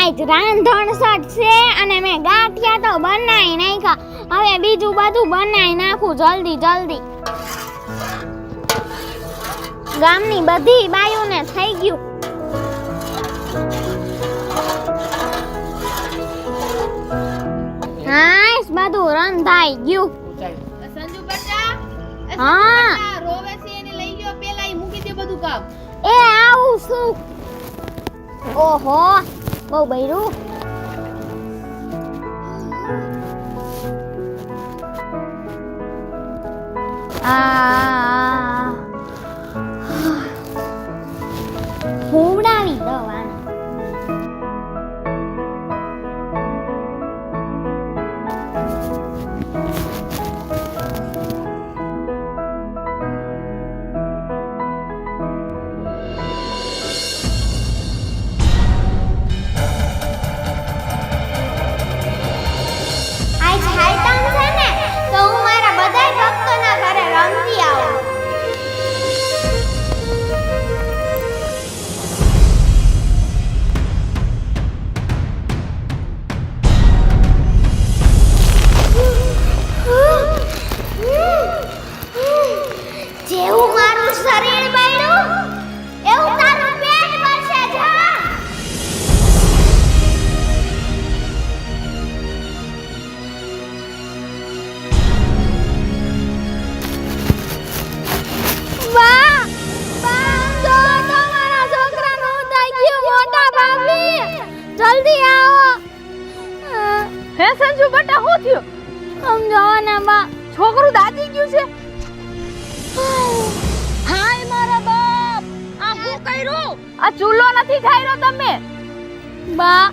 આજ રાંધણ સટ છે અને મેં ગાંઠિયા તો બનાવી નાખ્યા. હવે બીજું બધું બનાવી નાખું જલ્દી જલ્દી. ગામની બધી બાયુને થઈ ગયું. હા બધું રંધાઈ ગયું. સંજુ બટા હા રોવે છે એને લઈ લ્યો પેલા ઈ મૂકી દે બધું કામ. એ આવું શું? ઓહો બહુ બૈરું. હુવડાવી દવા. જેવું મારું શરીર બન્યું એવું તારું પેટ બનશે. જા બા જો તમારા છોકરાનું થઈ ગયું મોટા ભાભી, જલ્દી આવો. હે સંજુ બટા શું થયું? સમજાવો ને બા. છોકરું દાજી ગયું છે. હાય મારા બાપ, આ શું કર્યું? આ ચૂલો નથી ખાયરો તમે? બા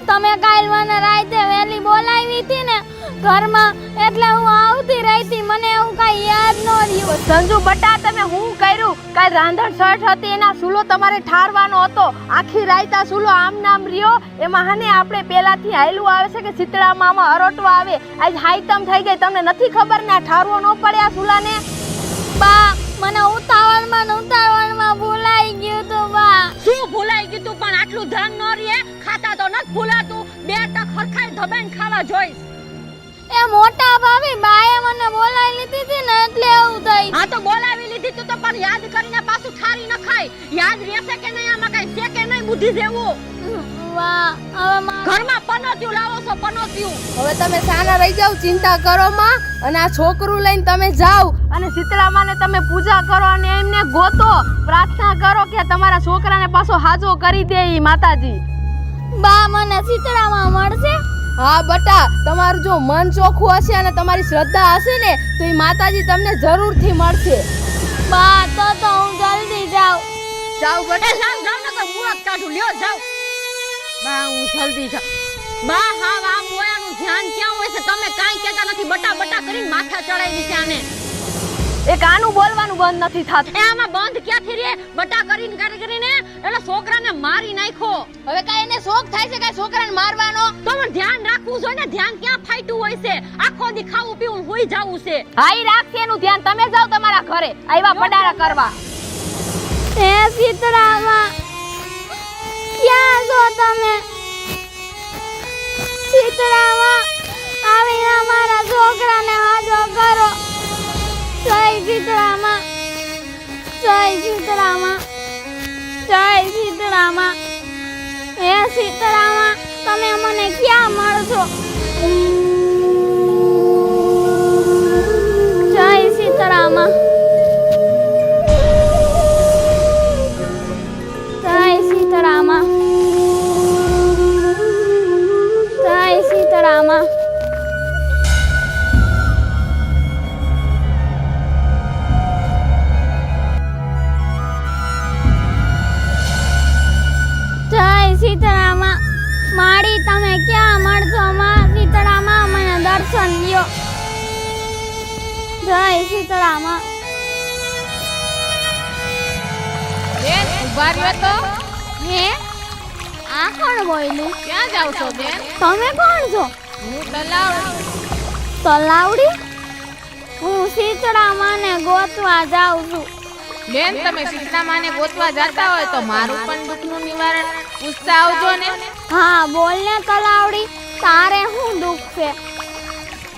તમે કાલ મને રાતે વેલી બોલાવી હતી ને ઘરમાં, એટલે હું આવતી રહીતી, મને એવું કઈ યાદ ન રહ્યું. સંજુ બટા તમે શું કર્યું? કાલ રાંધણ સઠ હતી, એના સૂલો તમારે ઠારવાનો હતો. આખી રાત આ સૂલો આમ નામ રહ્યો. એમાં હને આપણે પેલાથી હાયલું આવે છે કે શીતળામાં આમાં અરોટવા આવે. આજ હાઈતમ થઈ ગઈ, તમને નથી ખબર ને? આ ઠારવો ન પડે આ સૂલાને? બા મને ઉતાવળમાં ભૂલાઈ ગયું તું. બા શું ભૂલાઈ ગયું તું? પણ આટલું ધ્યાન ન રહે? ખાતા તો નથી ભૂલાતું. બે ટક હરખાઈ ધબાઈને ખાવા જોઈશ. એ મોટા ભાભી બાએ મને બોલાવી લીધી હતી ને એટલે એવું થઈ. હા તો બોલાવી લીધી તું તો પણ યાદ કરીને પાછું ઠારી ન ખાય. યાદ રહેશે કે નહીં? આમાં કઈ છે કે નહીં બુદ્ધિ જેવું? વાહ હવે ઘરમાં પનોત્યું લાવો છો, પનોત્યું. હવે તમે સાના રહી જાવ, ચિંતા કરો માં, અને આ છોકરું લઈને તમે જાવ અને શીતળામાને તમે પૂજા કરો અને એમને ગોતો, પ્રાર્થના કરો કે તમારા છોકરાને પાછો હાજો કરી દે ઈ માતાજી. બા મને શીતળામાં મળશે? હા બટા, તમારું જો મન ચોખ્ખું હશે અને તમારી શ્રદ્ધા હશે ને તો ઈ માતાજી તમને જરૂરથી મળશે. બા તો હું જલ્દી જાઉં. જાવ બટા, જાવ જાવ ને કોઈ મુરત કાઢું લ્યો જાવ. બા હું જલ્દી જાઉં. બા હા આ મોયાનું ધ્યાન ક્યાં હોય છે? તમે કાઈ કહેતા નથી, બટા બટા કરીને માથા ચડાવી છે આને. એક આનું બોલવાનું બંધ નથી થાતું. એ આમાં બંધ ક્યાંથી રે? બટા કરીને એટલે છોકરાને મારી નાખ્યો. હવે કાઈ એને શોખ થાય છે કાઈ છોકરાને મારવાનો? તો પણ ધ્યાન રાખવું જોઈએ ને. ધ્યાન ક્યાં ફાટ્યું હોય છે? આખો દી ખાવું પીવું હુઈ જાવું છે. હાઈ રાખશે એનું ધ્યાન. તમે જાવ તમારા ઘરે, આવ્યા પડારા કરવા. હે શીતળામાં ક્યાં છો તમે? શીતળામાં આવીને મારા છોકરાને હાજો કરો. જય શીતળામાં, જય શીતળામાં, જય શીતળામાં. હે શીતળામાં તમે મને ક્યાં મળશો? જય શીતળામાં, જય શીતળામાં, જય શીતળામાં. શીતળામાં માડી તમે ક્યાં મળશો? માં શીતળામાં મને દર્શન લ્યો. જય શીતળામાં. બેન ઉભા રહ્યો તો. હે આ કોણ બોલ્યું? ક્યાં જાવ છો બેન? તમે કોણ છો? હું તલાવડી. તલાવડી? હું શીતળામાં ને ગોતવા જાઉં છું. બેન તમે શીતળામાને ગોતવા જતા હોય તો મારું પણ દુઃખનું નિવારણ પૂછતા આવજો ને. હા બોલ ને તલાવડી, તારે શું દુઃખ છે?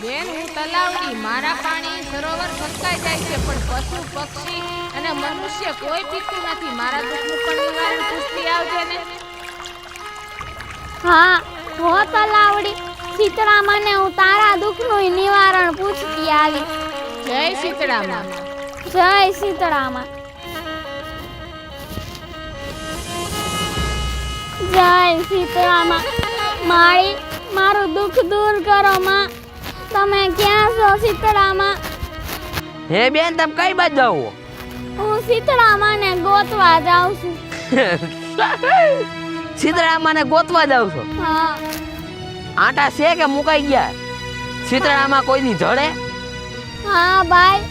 બેન હું તલાવડી, મારા પાણી સરોવર છલકાઈ જાય છે પણ પશુ પક્ષી અને મનુષ્ય કોઈ પીતું નથી. મારા દુઃખનું પણ નિવારણ પૂછતી આવજે ને. હા હો તલાવડી, શીતળામાને હું તારા દુઃખનું નિવારણ પૂછતી આવી. જય શીતળામા. જય શીતળામાં. જય શીતળામાં. મારી મારું દુઃખ દૂર કરો માં. તમે ક્યાં છો શીતળામાં? હે બેન તમે કઈ બાજુ જાવ? હું શીતળામાને ગોતવા જાઉં છું. શીતળામાને ગોતવા જાવ છો? હા. આટા છે કે મુકાઈ ગયા? શીતળામાં કોઈની જડે? હા ભાઈ,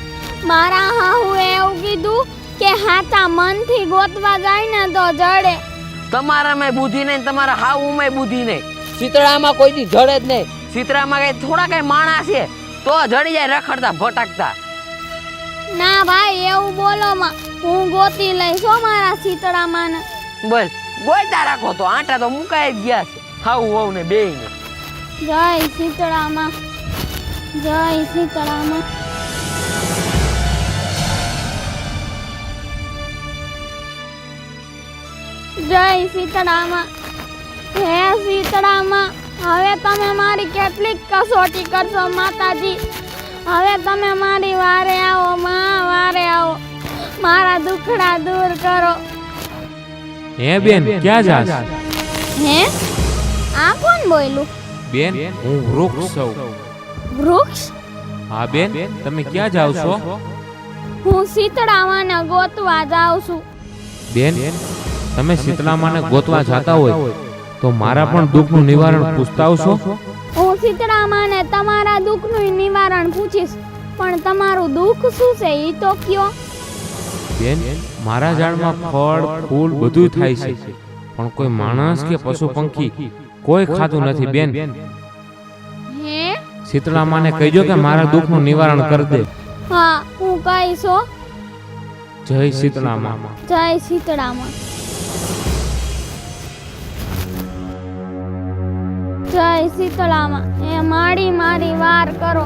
મારા હાહુએ એવું કીધું કે હાચા મનથી ગોતવા જાય ને તો જડે. તમારામાં બુદ્ધિ નહીં, તમારા હાઉમાં બુદ્ધિ નહીં. શીતળામાં કોઈની જડે જ નહીં. શીતળામાં કઈ થોડા કઈ માણસ છે તો જડી જાય રખડતા ભટકતા. ના ભાઈ એવું બોલો માં, હું ગોતી લઈશ હો મારા શીતળામાને. બોલ ગોઈતા રાખો તો આટા તો મુકાઈ જ ગયા છે હાઉ વહુ ને બેયને. જય શીતળામાં. જય શીતળામાં. જય શીતળામાં. હે શીતળામાં, હવે તમે મારી કેટલીક કસોટી કરશો માતાજી. હવે તમે મારી વારે આવો માં, વારે આવો. મારા દુખડા દૂર કરો. હે બેન ક્યાં જાસ? હે આ કોણ બોલ્યું? બેન હું વૃક્ષ છું. વૃક્ષ? હા બેન તમે ક્યાં જાવ છો? હું શીતળામાને ગોતવા જાઉં છું. બેન તમે શીતળામાને ગોતવા જાતા હોય તો મારા પણ દુઃખનું નિવારણ પૂછતા આવશો? હું શીતળામાને તમારા દુઃખનું નિવારણ પૂછીશ, પણ તમારું દુઃખ શું છે ઈ તો કયો. બેન મારા ઝાડમાં ફળ ફૂલ બધું થાય છે પણ કોઈ માણસ કે પશુ પંખી કોઈ ખાતું નથી. બેન હે શીતળામાને કહેજો કે મારા દુઃખનું નિવારણ કરી દે. હા હું કહીશ હો. જય શીતળામા. જય શીતળામાં. જય શીતળામાં. એ મારી મારી વાર કરો.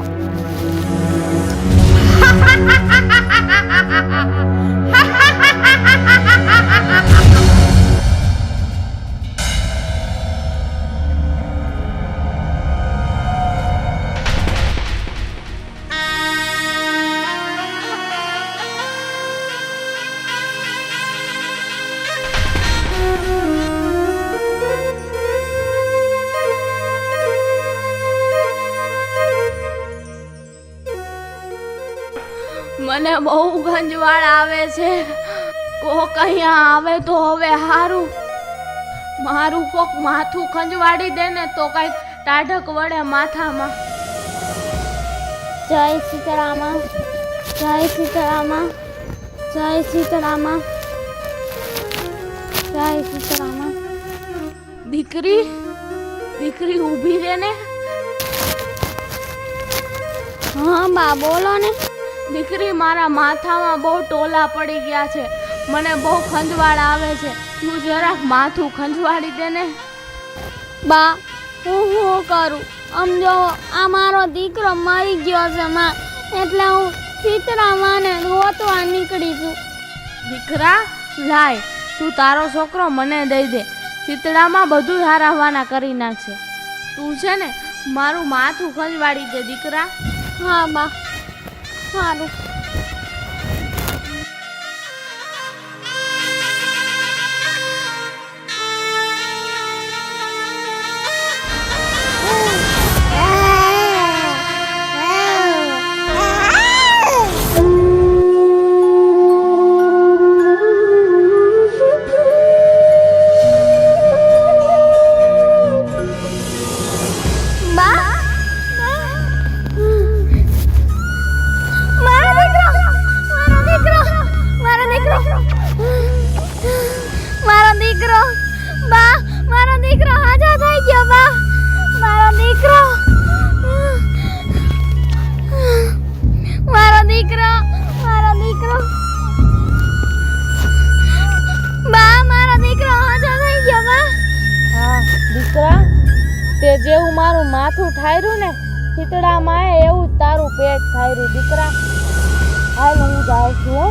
મને બહુ ગંજવાળ આવે છે. કોક અહીંયા આવે તો હવે હારું. મારું કોક માથું ખંજવાડી દે ને તો કઈક ટાઢક વડે માથામાં. જય શીતળામાં. જય શીતળામાં. જય શીતળામાં. જય શીતળામાં. દીકરી દીકરી ઊભી રહે ને. હા બા બોલો ને. દીકરી મારા માથામાં બહુ ટોલા પડી ગયા છે. મને બહુ ખંજવાળ આવે છે. તું જરાક માથું ખંજવાડી દે ને. બા હું શું કરું? આમ જો આ મારો દીકરો મરી ગયો છે માં, એટલે હું શીતળામાને ગોતવા નીકળી છું. દીકરા લાય, તું તારો છોકરો મને દઈ દે. શીતળામાં બધું હારાવાના કરી નાખશે. તું છે ને મારું માથું ખંજવાડી દે દીકરા. હા બા સારું. બા થાય રહ્યું ને શીતળામાં એવું જ તારું પેટ થાય રહ્યું દીકરા. હાલ હું જાઉં છું હો.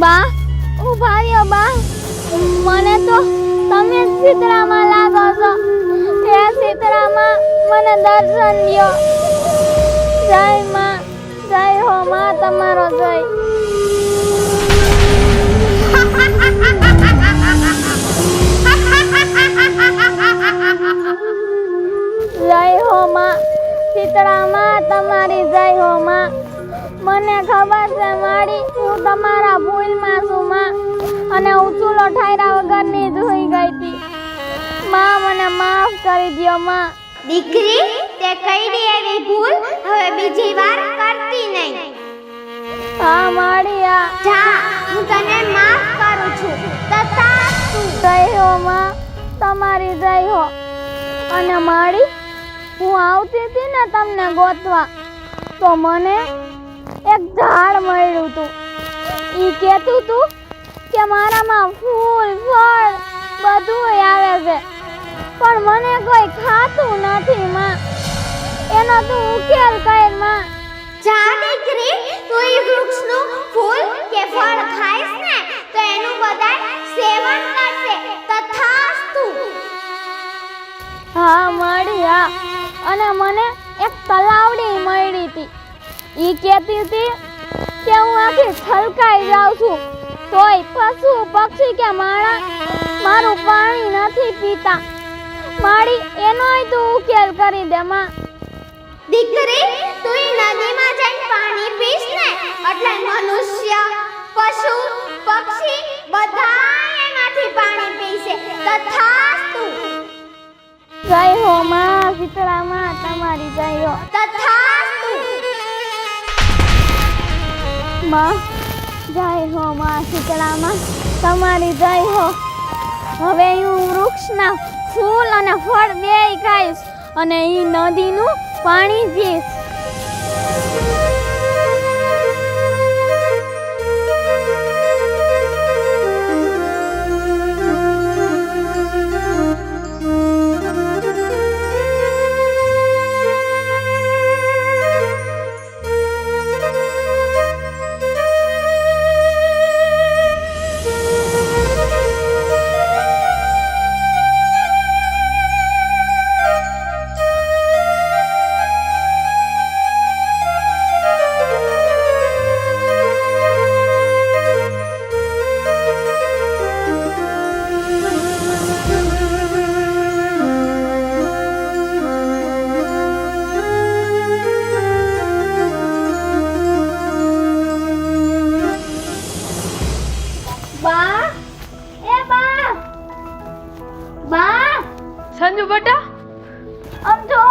બા ઊભા રહ્યો બા, મને તો તમે જ શીતળામાં લાગો છો. હે શીતળામાં મને દર્શન દ્યો. જય માં, જય હો માં, તમારો જય. જય હો માં, શીતળામાં તમારી જય હો માં. મને ખબર છે માડી, હું તમારા ભૂલમાં છું માં, અને હું ચૂલો ઠાયરા વગરની જ હોઈ ગઈ હતી. માં મને માફ કરી દ્યો માં. દીકરી, તે કઈ એવી ભૂલ હવે બીજી વાર કરતી નહીં. હા માડી, આ જા, હું તને માફ કરું છું. તથાસ્તુ. જય હો માં, તમારી જય હો. અને માડી, હું આવતી હતી ને તમને ગોતવા, તો મને એક ઝાડ મળ્યું હતું. ઈ કહેતું હતું કે મારામાં ફૂલ ફળ બધું આવે છે, પણ મને કોઈ ખાતું નથી માં. એનો તું ઉકેલ કર માં. જા દીકરી, તું એ વૃક્ષનું ફૂલ કે ફળ ખાઈશ ને તો એનું બધાય સેવન કરશે. તથાસ્તુ. હા મળી, હા. અને મને એક તલાવડી મળી હતી. ઈ કહેતી હતી કે હું આખી છલકાઈ જાઉં છું, તોય પશુ પક્ષી કે માણસ મારું પાણી નથી પીતા. મારી એનોય તું ઉકેલ કરી દે માં. દીકરી, તું એ નદીમાં જઈને પાણી પીશ ને એટલે મનુષ્ય, પશુ, પક્ષી બધા એમાંથી પાણી પીશે. તથાસ્તુ. જય હો માં, શીતળા માં, તમારી જય હો. તથાસ્તુ. માં, જય હો માં, શીતળા માં, તમારી જય હો. હવે હું વૃક્ષના ફૂલ અને ફળ બેય ખાઈશ, અને ઈ નદીનું પાણી પીશ. સંજુ બેટા, આમ જો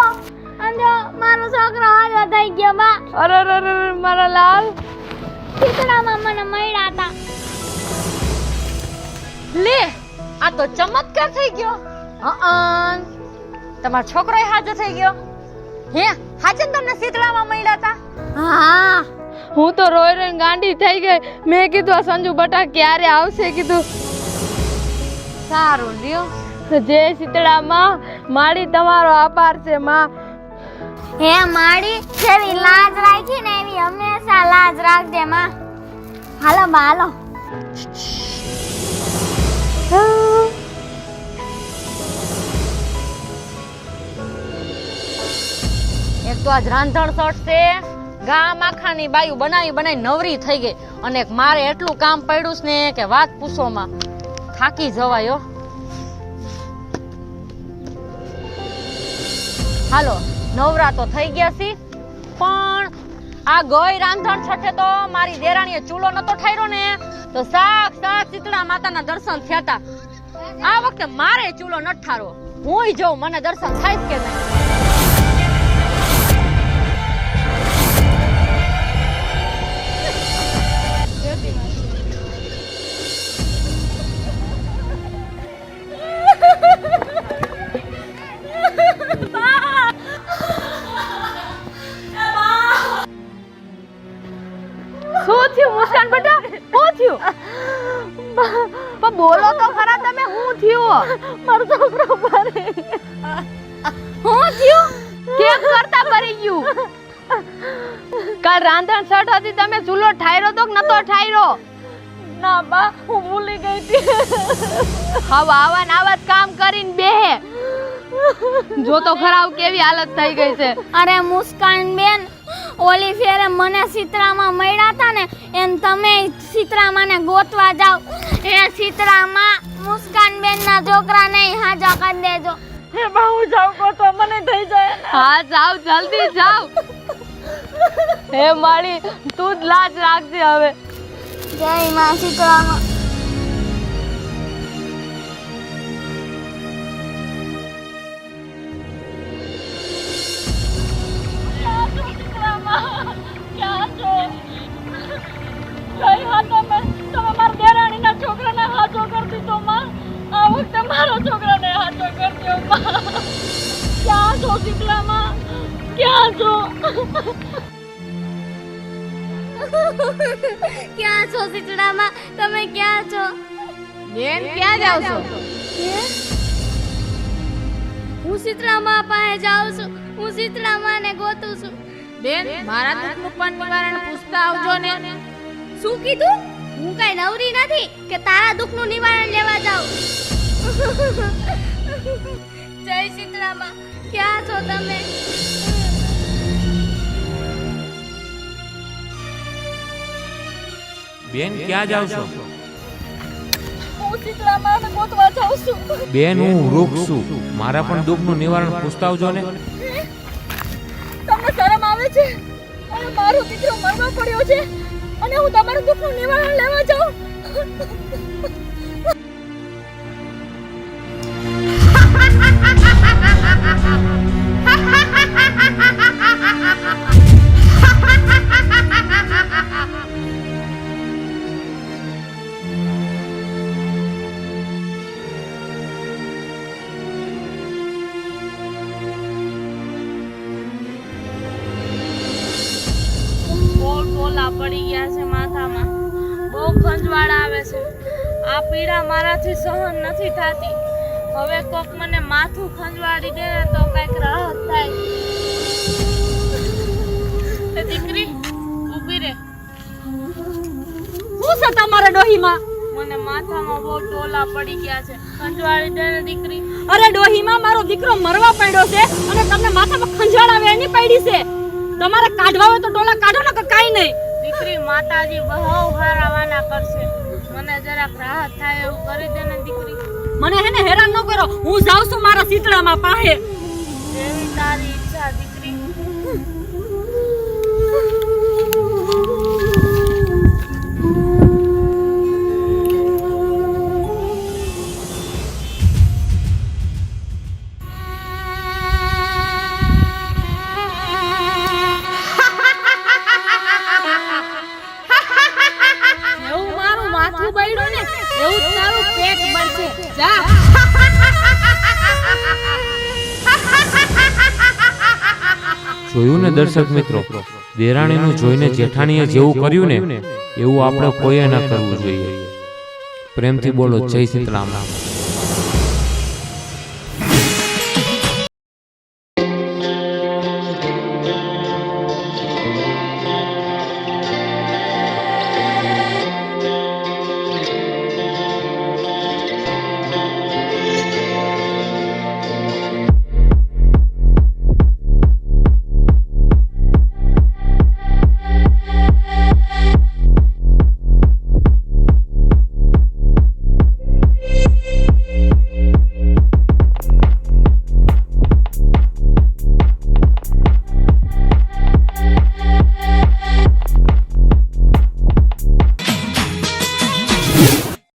મારો છોકરો હાજો થઈ ગયો બા. અરે મારા લાલ. શીતળામાં મને મળ્યા હતા. લે, આ તો ચમત્કાર થઈ ગયો. તમારો છોકરો હાજો થઈ ગયો. હે, હાચે તમને શીતળામાં મળ્યા હતા? હા, હું તો રોઈ રોઈને ગાંડી થઈ ગઈ. મેં કીધું આ સંજુ બેટા ક્યારે આવશે કીધું. સારું લ્યો. જય શીતળામાં, મારી તમારો આભાર છે માં. હે માડી, જેવી લાજ રાખી ને એવી હંમેશા લાજ રાખજે માં. હાલો બા, હાલો. એક તો આજ રાંધણ સટ છે, ગામ આખાની બાયું બનાવી નવરી થઈ ગઈ, અને એક મારે એટલું કામ પડ્યું છે ને કે વાત પૂછોમાં, થાકી જવાયો. હાલો, નવરા તો થઈ ગયા છી, પણ આ ગઈ રાંધણ છઠે તો મારી દેરાણીએ ચૂલો નતો ઠાર્યો ને, તો સાક્ષાત શીતળા માતાના દર્શન થયા હતા. આ વખતે મારે ચૂલો ન ઠારવો, હુંય જોઉં મને દર્શન થાય કે નહીં. શું થયું મુસ્કાન બેટા? શું થયું? પણ બોલો તો ખરા તમે, શું થયું? મારો છોકરો ભરે. શું થયું? કેમ કરતા ભરી ગયું? કાલ રાંધણ સટ હતી, તમે ચૂલો ઠાયરો તો કે નતો ઠાયરો? ના બા, હું ભૂલી ગઈ હતી. હવે આવા ને આવા જ કામ કરીને બેહે. જો તો ખરાબ કેવી હાલત થઈ ગઈ છે. અરે મુસ્કાન બેન, ઓલી ફેરે મને શીતળામાં મળ્યા હતા ને એમ તમે શીતળામાં ને ગોતવા જાવ. એ શીતળામાં મુસ્કાન બેન ના છોકરા નહીં હાજા કરી દેજો. હે બા, હું જાઉં તો મને થઈ જાય. હા જાવ, જલ્દી જાવ. હે માળી, તું જ લાજ રાખજે હવે. જય માં શીતળામાં. ક્યાં છો? કઈ હા તમે મારા દેરાણીના છોકરાને હાચો કરી દીધો માં. આ વખતે મારો છોકરાને હાચો કરજો માં. ક્યાં છો શીતળામાં? ક્યાં છો? ક્યાં છો શીતળામાં? તમે ક્યાં છો? બેન ક્યાં જાવ છો? હું શીતળામાં પાસે જાઉં છું. હું શીતળામાં ને ગોતું છું. બેન, મારા દુઃખનું પણ નિવારણ પૂછતા આવજો ને. શું કીધું? હું કઈ નવરી નથી કે તારા દુઃખનું નિવારણ લેવા જાઉં. જય શીતળામાં, ક્યાં છો તમે? બેન ક્યાં જાવ છો? હું શીતળામાં ગોતવા જાઉં છું. બેન હું વૃક્ષ છું, મારા પણ દુઃખનું નિવારણ પૂછતા આવજો ને. તમને શરમ આવે છે? અને મારો દીકરો મરવા પડ્યો છે અને હું તમારું દુઃખનું નિવારણ લેવા જાઉં. બહુ ટોલા પડી ગયા છે માથામાં, બહુ ખંજવાળ આવે છે. આ પીડા મારાથી સહન નથી થતી. હવે કોક મને માથું ખંજવાળી દે ને તો કઈક રાહત થાય. એ દીકરી ઊભી રે. શું છે તમારા ડોહીમાં? મને માથામાં બહુ ટોલા પડી ગયા છે, ખંજવાળી દે ને દીકરી. અરે ડોહીમાં, મારો દીકરો મરવા પડ્યો છે અને તમને માથામાં ખંજવાળ આવે એની પડી છે. તમારે કાઢવા હોય તો ડોલા કાઢો ને, કે કાઈ નહીં. દીકરી માતાજી બહુ હારાવાના કરશે, મને જરાક રાહત થાય એવું કરી દે ને દીકરી. મને હેને હેરાન ન કરો. હું જાઉં છું મારા શીતળામાં પાસે. જેવી તારી ઈચ્છા દીકરી. એવું મારું માથું બળ્યું ને એવું તારું પેટ બળશે. જા. જોયું ને દર્શક મિત્રો, દેરાણીનું જોઈને જેઠાણીએ જેવું કર્યું ને એવું આપણે કોઈએ ન કરવું જોઈએ. પ્રેમથી બોલો જય સીતરામ.